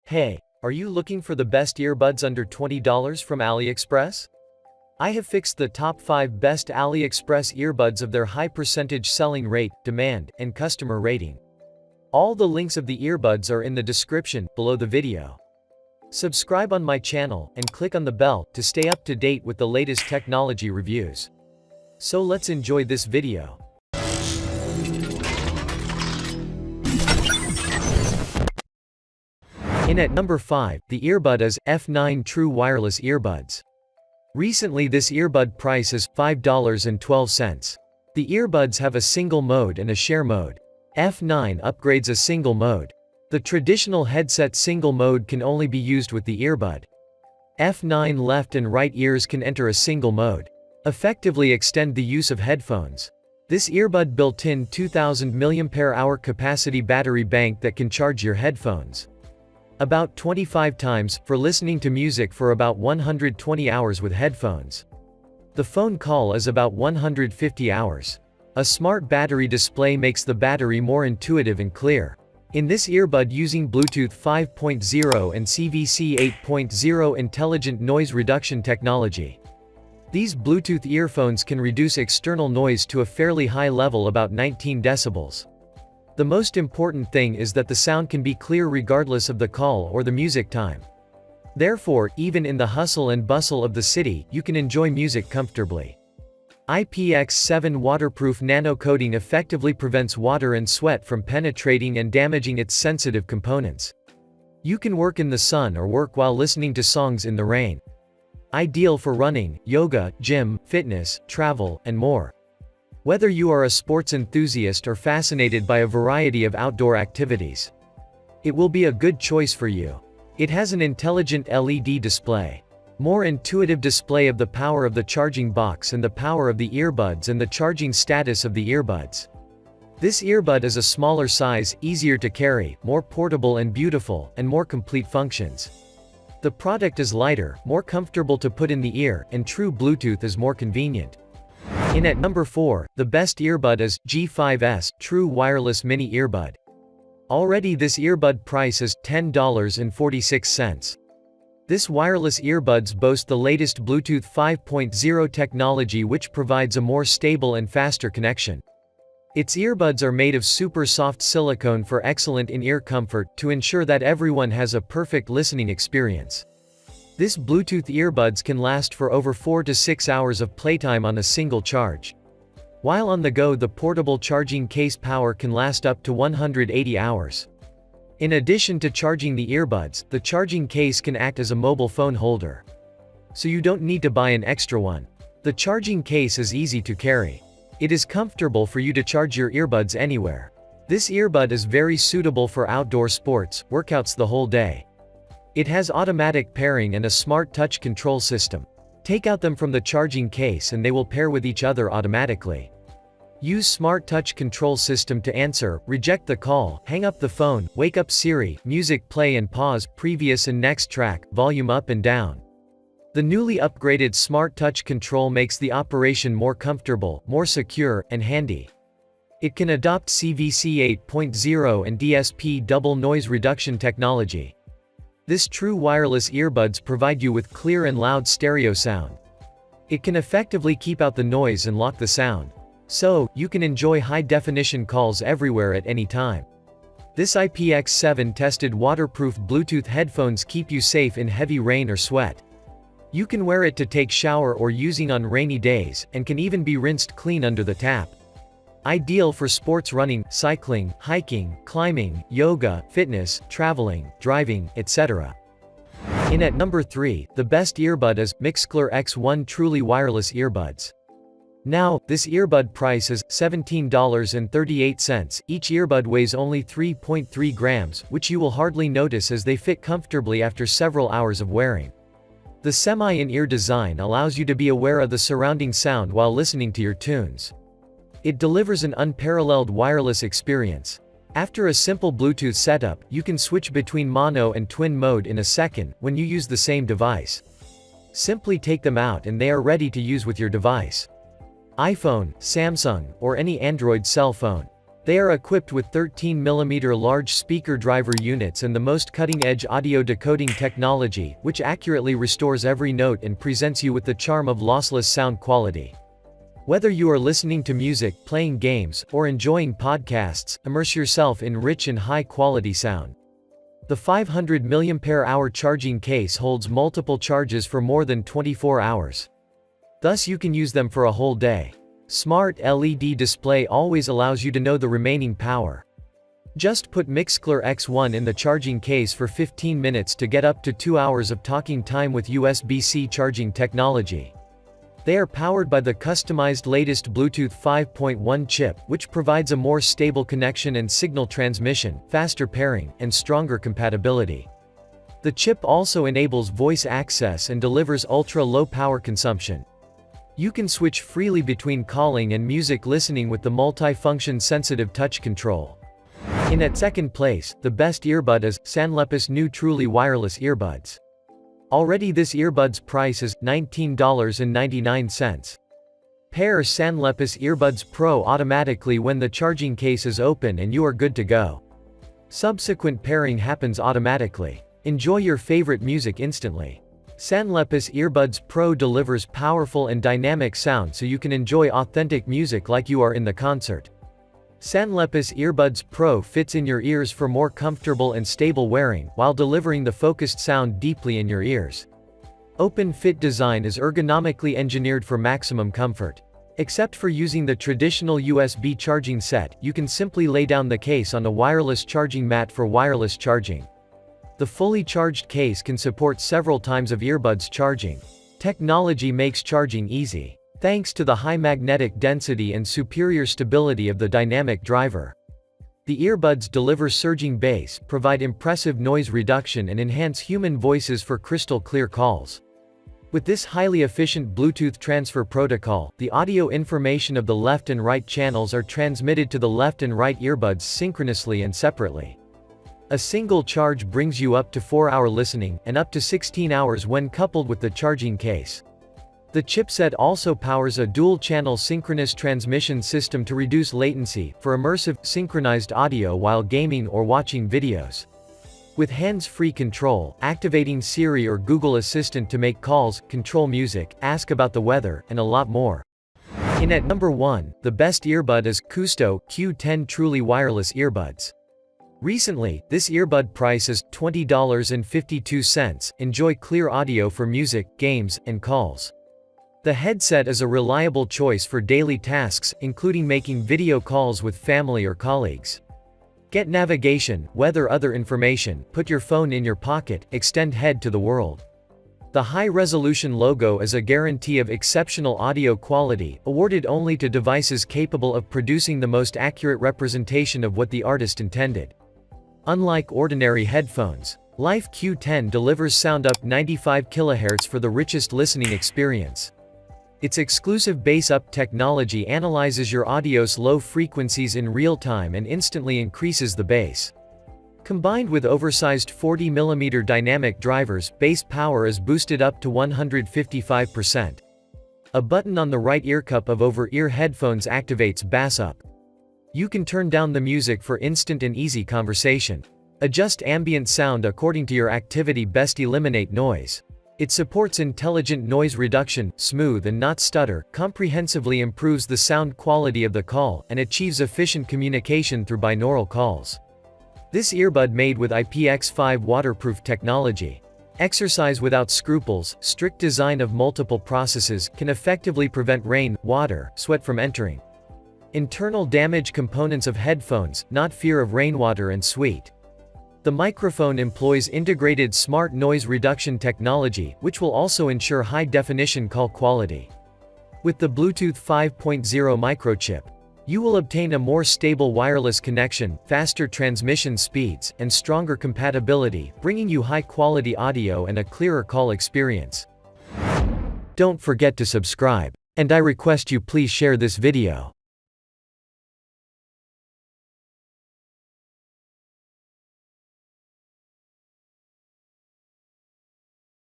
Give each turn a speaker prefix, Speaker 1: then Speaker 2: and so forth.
Speaker 1: Hey, are you looking for the best earbuds under $20 from AliExpress? I have fixed the top 5 best AliExpress earbuds of their high percentage selling rate, demand, and customer rating. All the links of the earbuds are in the description below the video. Subscribe on my channel and click on the bell to stay up to date with the latest technology reviews. So let's enjoy this video. In at number 5, the earbud F9 True Wireless Earbuds. Recently this earbud price is $5.12. The earbuds have a single mode and a share mode. F9 upgrades a single mode. The traditional headset single mode can only be used with the earbud. F9 left and right ears can enter a single mode. Effectively extend the use of headphones. This earbud built-in 2000 mAh capacity battery bank that can charge your headphones. About 25 times, for listening to music for about 120 hours with headphones. The phone call is about 150 hours. A smart battery display makes the battery more intuitive and clear. In this earbud using Bluetooth 5.0 and CVC 8.0 intelligent noise reduction technology. These Bluetooth earphones can reduce external noise to a fairly high level, about 19 decibels. The most important thing is that the sound can be clear regardless of the call or the music time. Therefore, even in the hustle and bustle of the city, you can enjoy music comfortably. IPX7 waterproof nano coating effectively prevents water and sweat from penetrating and damaging its sensitive components. You can work in the sun or work while listening to songs in the rain. Ideal for running, yoga, gym, fitness, travel, and more. Whether you are a sports enthusiast or fascinated by a variety of outdoor activities, it will be a good choice for you. It has an intelligent LED display. More intuitive display of the power of the charging box and the power of the earbuds and the charging status of the earbuds. This earbud is a smaller size, easier to carry, more portable and beautiful, and more complete functions. The product is lighter, more comfortable to put in the ear, and true Bluetooth is more convenient. In at number 4, the best earbud is G5S True Wireless Mini Earbud. Already this earbud price is $10.46. This wireless earbuds boast the latest Bluetooth 5.0 technology which provides a more stable and faster connection. Its earbuds are made of super soft silicone for excellent in-ear comfort to ensure that everyone has a perfect listening experience. This Bluetooth earbuds can last for over 4 to 6 hours of playtime on a single charge. While on the go, the portable charging case power can last up to 180 hours. In addition to charging the earbuds, the charging case can act as a mobile phone holder. So you don't need to buy an extra one. The charging case is easy to carry. It is comfortable for you to charge your earbuds anywhere. This earbud is very suitable for outdoor sports, workouts the whole day. It has automatic pairing and a smart touch control system. Take out them from the charging case and they will pair with each other automatically. Use smart touch control system to answer, reject the call, hang up the phone, wake up Siri, music play and pause, previous and next track, volume up and down. The newly upgraded smart touch control makes the operation more comfortable, more secure, and handy. It can adopt CVC 8.0 and DSP double noise reduction technology. This true wireless earbuds provide you with clear and loud stereo sound. It can effectively keep out the noise and lock the sound. So, you can enjoy high-definition calls everywhere at any time. This IPX7 tested waterproof Bluetooth headphones keep you safe in heavy rain or sweat. You can wear it to take shower or using on rainy days, and can even be rinsed clean under the tap. Ideal for sports, running, cycling, hiking, climbing, yoga, fitness, traveling, driving, etc. In at number 3, the best earbud is Mixcder X1 Truly Wireless Earbuds. Now, this earbud price is $17.38. Each earbud weighs only 3.3 grams, which you will hardly notice as they fit comfortably after several hours of wearing. The semi-in-ear design allows you to be aware of the surrounding sound while listening to your tunes. It delivers an unparalleled wireless experience. After a simple Bluetooth setup, you can switch between mono and twin mode in a second when you use the same device. Simply take them out and they are ready to use with your device. iPhone, Samsung, or any Android cell phone. They are equipped with 13mm large speaker driver units and the most cutting-edge audio decoding technology, which accurately restores every note and presents you with the charm of lossless sound quality. Whether you are listening to music, playing games, or enjoying podcasts, immerse yourself in rich and high-quality sound. The 500 mAh charging case holds multiple charges for more than 24 hours. Thus you can use them for a whole day. Smart LED display always allows you to know the remaining power. Just put Mixcder X1 in the charging case for 15 minutes to get up to 2 hours of talking time with USB-C charging technology. They are powered by the customized latest Bluetooth 5.1 chip, which provides a more stable connection and signal transmission, faster pairing, and stronger compatibility. The chip also enables voice access and delivers ultra-low power consumption. You can switch freely between calling and music listening with the multi-function sensitive touch control. In at second place, the best earbud is SANLEPUS new truly wireless earbuds. Already this earbud's price is $19.99. Pair SANLEPUS Earbuds Pro automatically when the charging case is open and you are good to go. Subsequent pairing happens automatically. Enjoy your favorite music instantly. SANLEPUS Earbuds Pro delivers powerful and dynamic sound so you can enjoy authentic music like you are in the concert. SANLEPUS Earbuds Pro fits in your ears for more comfortable and stable wearing, while delivering the focused sound deeply in your ears. Open fit design is ergonomically engineered for maximum comfort. Except for using the traditional USB charging set, you can simply lay down the case on a wireless charging mat for wireless charging. The fully charged case can support several times of earbuds charging. Technology makes charging easy, thanks to the high magnetic density and superior stability of the dynamic driver. The earbuds deliver surging bass, provide impressive noise reduction and enhance human voices for crystal clear calls. With this highly efficient Bluetooth transfer protocol, the audio information of the left and right channels are transmitted to the left and right earbuds synchronously and separately. A single charge brings you up to 4-hour listening, and up to 16 hours when coupled with the charging case. The chipset also powers a dual-channel synchronous transmission system to reduce latency, for immersive, synchronized audio while gaming or watching videos. With hands-free control, activating Siri or Google Assistant to make calls, control music, ask about the weather, and a lot more. In at number 1, the best earbud is KUSDO Q10 Truly Wireless Earbuds. Recently, this earbud price is $20.52. Enjoy clear audio for music, games, and calls. The headset is a reliable choice for daily tasks, including making video calls with family or colleagues. Get navigation, weather, other information, put your phone in your pocket, extend head to the world. The high-resolution logo is a guarantee of exceptional audio quality, awarded only to devices capable of producing the most accurate representation of what the artist intended. Unlike ordinary headphones, Life Q10 delivers sound up 95 kHz for the richest listening experience. Its exclusive bass-up technology analyzes your audio's low frequencies in real time and instantly increases the bass. Combined with oversized 40mm dynamic drivers, bass power is boosted up to 155%. A button on the right ear cup of over-ear headphones activates bass up. You can turn down the music for instant and easy conversation. Adjust ambient sound according to your activity. Best eliminate noise. It supports intelligent noise reduction, smooth and not stutter, comprehensively improves the sound quality of the call, and achieves efficient communication through binaural calls. This earbud made with IPX5 waterproof technology. Exercise without scruples, strict design of multiple processes, can effectively prevent rain, water, sweat from entering. Internal damage components of headphones, not fear of rainwater and sweat. The microphone employs integrated smart noise reduction technology, which will also ensure high-definition call quality. With the Bluetooth 5.0 microchip, you will obtain a more stable wireless connection, faster transmission speeds, and stronger compatibility, bringing you high-quality audio and a clearer call experience. Don't forget to subscribe. And I request you please share this video.